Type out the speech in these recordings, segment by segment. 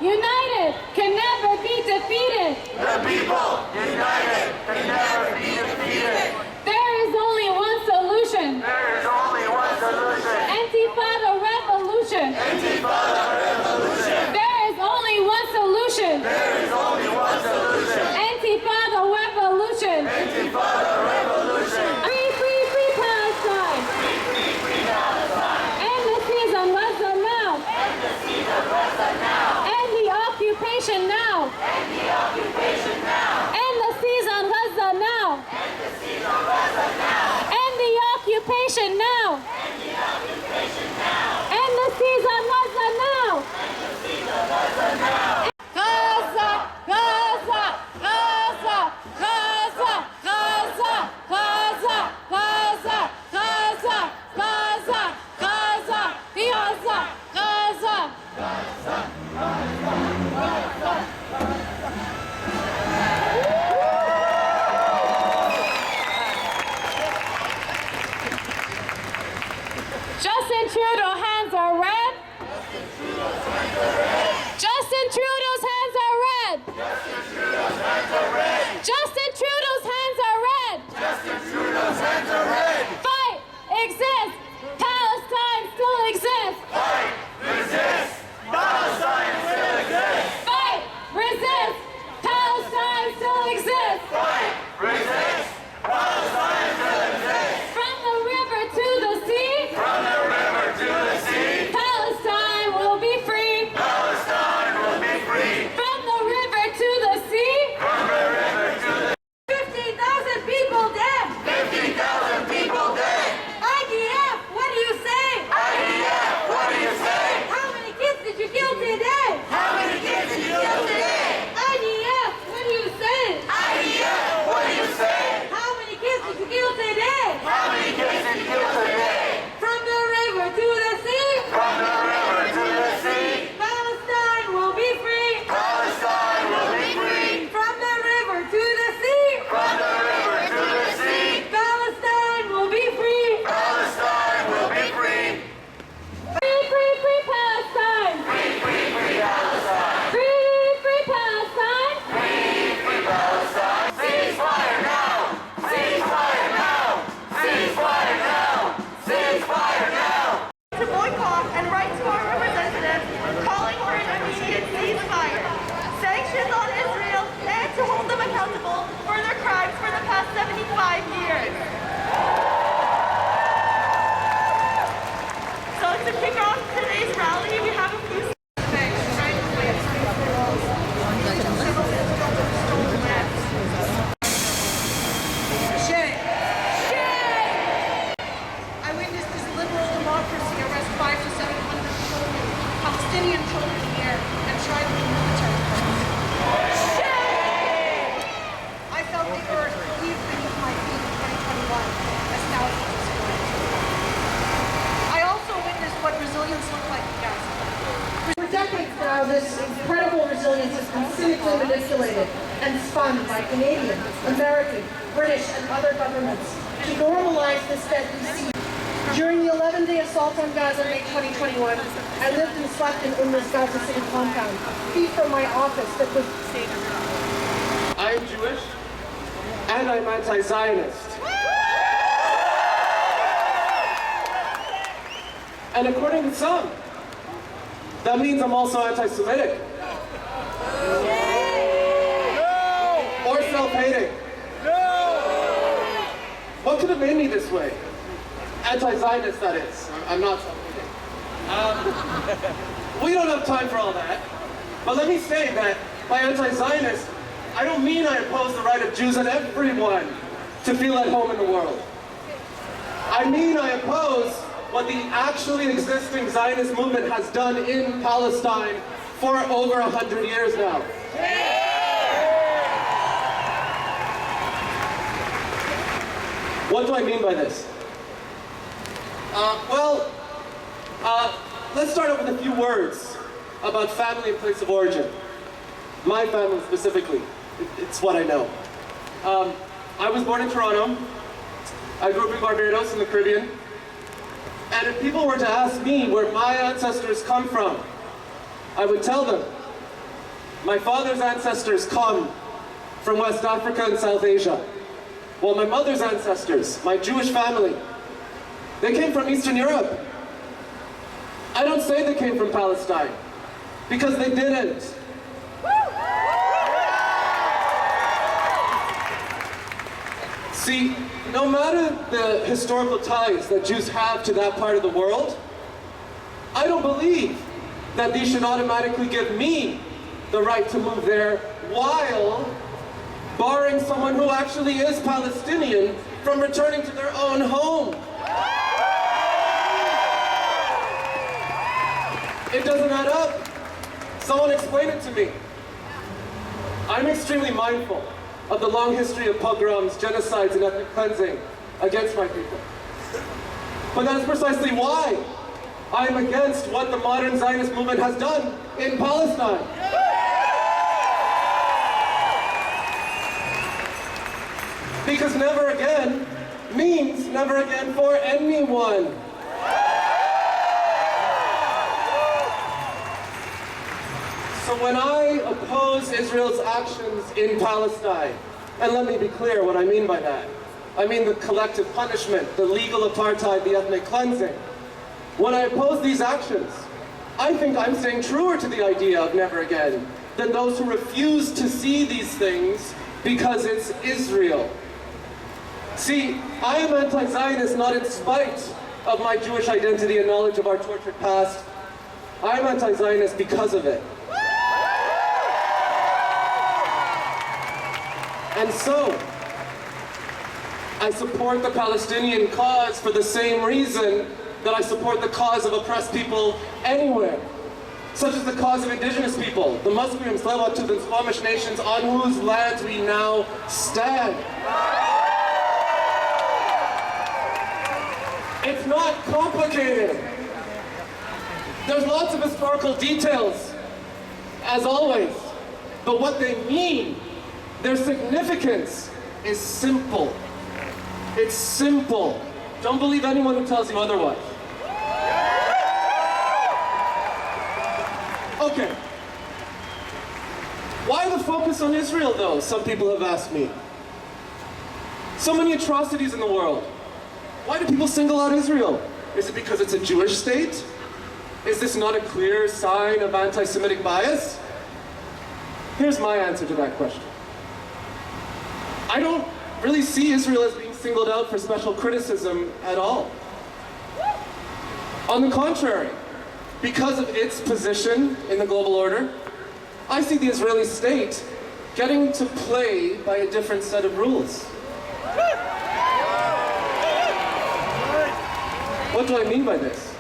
united can never be defeated. The people united can never be defeated. There is only one solution. There is only one solution. Intifada revolution. Intifada revolution. There is only one solution. There is only one solution. Intifada revolution. Intifada revolution. Free, free, free Palestine. Free, free, free Palestine. End the siege on Gaza now. End the siege of Gaza now. End the occupation now. End the occupation now. End the siege on Gaza now. End the siege of Gaza now. End the occupation now. End the occupation now. End the siege on Gaza now. End the siege of Gaza now. Gaza, Gaza, Gaza, Gaza, Gaza, Gaza, Gaza, Gaza, Gaza, Gaza, Gaza, Gaza. Justin Trudeau's hands are red. Justin Trudeau's hands are red. Justin Trudeau's hands are red. Justin Trudeau's hands are red. Fight exists. Palestine still exists. Fight, resist. Palestine still exists. Fight, resist. Palestine still exists. Fight, resist. Palestine still exists. From the river to the sea, From the river to the sea, Palestine will be free. Palestine will be free. From the river to the sea, From the river to the 50,000 people dead. 50,000 people dead. IDF, what do you say? IDF, what do you say? How many kids did you kill today? How many kids did you kill today? IDF, what do you say? IDF, what do you say? How many kids did you kill today? How many kids did you kill today? From the river to the sea, From the river to the sea, Palestine will be free. Palestine will be free. From the river to the sea, From the river to the sea, Palestine will be free. Palestine will be free. Free, free, free Palestine. Free, free, free Palestine. Free, free Palestine. Free, free Palestine. Ceasefire now! Ceasefire now! Ceasefire now! Ceasefire now! To boycott and write to our representatives calling for an immediate ceasefire, sanctions on Israel, and to hold them accountable for their crimes for the past 75 years. So to kick off today's rally, we have a few things. Shame. I witnessed this liberal democracy arrest 500 to 700 children, Palestinian children here, and try to be military criminals. I felt the earth heave beneath my feet in 2021 as thousands of civilians. I also witnessed what resilience looked like in Gaza. For decades now, this incredible resilience has been cynically manipulated and spun by Canadian, American, British, and other governments to normalize this deadly siege. During the 11-day assault on Gaza in May 2021, I lived and slept in UNRWA's Gaza City compound, feet from my office that was... I am Jewish, and I'm anti-Zionist. And according to some, that means I'm also anti-Semitic. Or self-hating. What could have made me this way? Anti-Zionist, that is. I'm not self-hating. We don't have time for all that. But let me say that by anti-Zionist, I don't mean I oppose the right of Jews and everyone to feel at home in the world. I mean I oppose what the actually existing Zionist movement has done in Palestine for over 100 years now. What do I mean by this? Let's start off with a few words about family and place of origin. My family specifically. It's what I know. I was born in Toronto. I grew up in Barbados in the Caribbean. And if people were to ask me where my ancestors come from, I would tell them My father's ancestors come from West Africa and South Asia, while my mother's ancestors, my Jewish family, they came from Eastern Europe. I don't say they came from Palestine, because they didn't. See, no matter the historical ties that Jews have to that part of the world, I don't believe that these should automatically give me the right to move there while barring someone who actually is Palestinian from returning to their own home. It doesn't add up. Someone explain it to me. I'm extremely mindful of the long history of pogroms, genocides, and ethnic cleansing against my people. But that's precisely why I'm against what the modern Zionist movement has done in Palestine. Because never again means never again for anyone. So when I oppose Israel's actions in Palestine, and let me be clear what I mean by that. I mean the collective punishment, the legal apartheid, the ethnic cleansing. When I oppose these actions, I think I'm staying truer to the idea of never again than those who refuse to see these things because it's Israel. See, I am anti-Zionist not in spite of my Jewish identity and knowledge of our tortured past. I am anti-Zionist because of it. And so, I support the Palestinian cause for the same reason that I support the cause of oppressed people anywhere, such as the cause of indigenous people, the Muslims, Tsleil-Waututh, and Squamish nations on whose lands we now stand. It's not complicated. There's lots of historical details, as always, but what they mean, their significance, is simple. It's simple. Don't believe anyone who tells you otherwise. Okay. Why the focus on Israel, though? Some people have asked me. So many atrocities in the world. Why do people single out Israel? Is it because it's a Jewish state? Is this not a clear sign of anti-Semitic bias? Here's my answer to that question. I don't really see Israel as being singled out for special criticism at all. On the contrary, because of its position in the global order, I see the Israeli state getting to play by a different set of rules. What do I mean by this?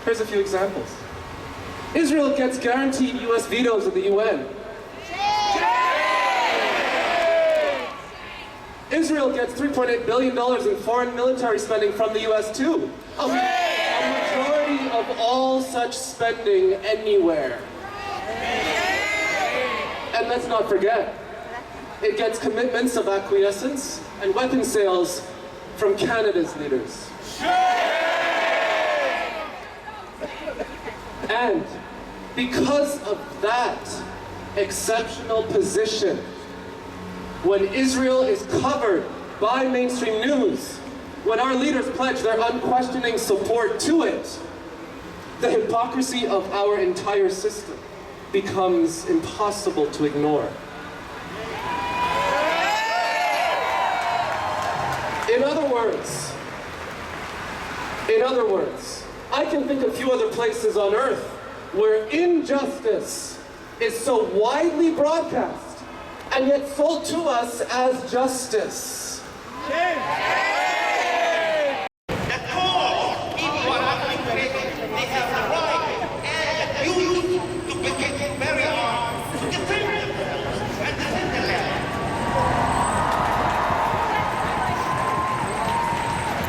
Here's a few examples. Israel gets guaranteed US vetoes at the UN. Israel gets $3.8 billion in foreign military spending from the US too. A majority of all such spending anywhere. And let's not forget, it gets commitments of acquiescence and weapon sales from Canada's leaders. And because of that exceptional position, when Israel is covered by mainstream news, when our leaders pledge their unquestioning support to it, the hypocrisy of our entire system becomes impossible to ignore. In other words, I can think of few other places on earth where injustice is so widely broadcast and yet sold to us as justice. The cause, people are activated, they have the right and the use to begin very hard to defend themselves and defend the land.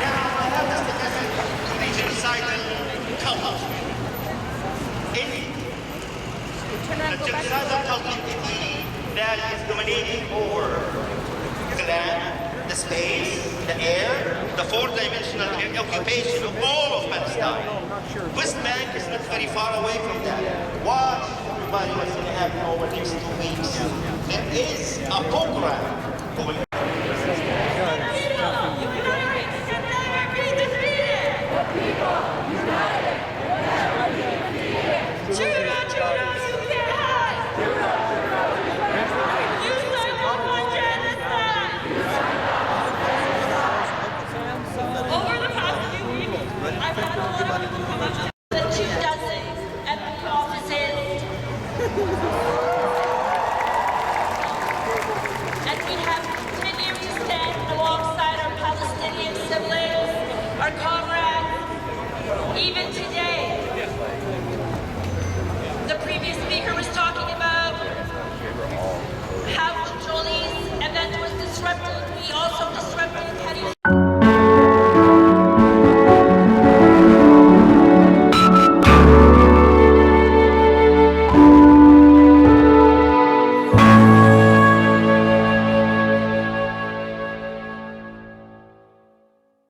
Now, I have this message to the genocidal cult. The genocidal cult that is dominating over the land, the space, the air, the four-dimensional occupation of all of Palestine. West Bank is not very far away from that. Watch everybody was going to have over the next 2 weeks. There is a program going on. And we have continued to stand alongside our Palestinian siblings, our comrades. Even today,